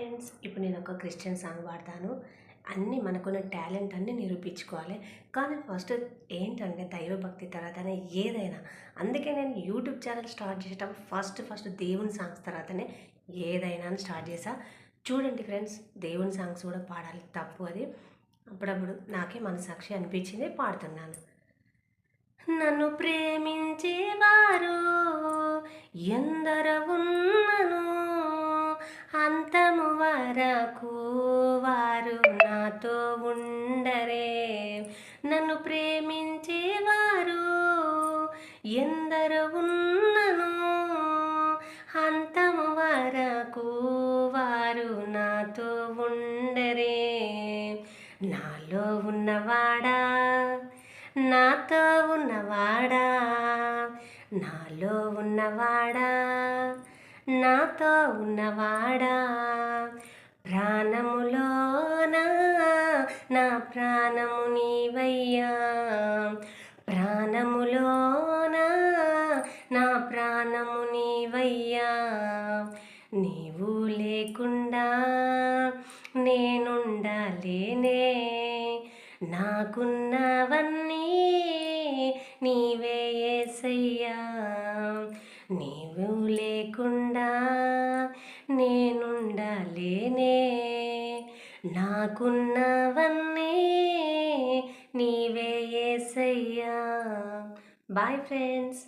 Friends, ఇప్పుడు నేను ఒక క్రిస్టియన్ సాంగ్ పాడతాను. అన్నీ మనకున్న టాలెంట్ అన్నీ నిరూపించుకోవాలి. కానీ ఫస్ట్ ఏంటంటే దైవభక్తి తర్వాతనే ఏదైనా. అందుకే నేను యూట్యూబ్ ఛానల్ స్టార్ట్ చేసేటప్పుడు ఫస్ట్ దేవుని సాంగ్స్ తర్వాతనే ఏదైనా అని స్టార్ట్ చేశా. చూడండి ఫ్రెండ్స్, దేవుని సాంగ్స్ కూడా పాడాలి, తప్పు అది. అప్పుడప్పుడు నాకే మనసాక్షి అనిపించింది, పాడుతున్నాను. నన్ను ప్రేమించేవారు ఎందర ఉన్నను, అంతము వరకు వారు నాతో ఉండరే. నన్ను ప్రేమించేవారు ఎందరు ఉన్నను, అంతము వరకు వారు నాతో ఉండరే. నాలో ఉన్నవాడా, నాతో ఉన్నవాడా, నాలో ఉన్నవాడా, నాతో ఉన్నవాడా, ప్రాణములోన నా ప్రాణము నీవయ్యా, ప్రాణములోన నా ప్రాణము నీవయ్యా. నీవు లేకుండా నేనుండలేనే, నాకున్నవన్నీ నీవే యేసయ్యా. నీవు లేకుండా నేనుండలేనే, నాకున్నవన్నీ నీవే యేసయ్యా. Bye friends.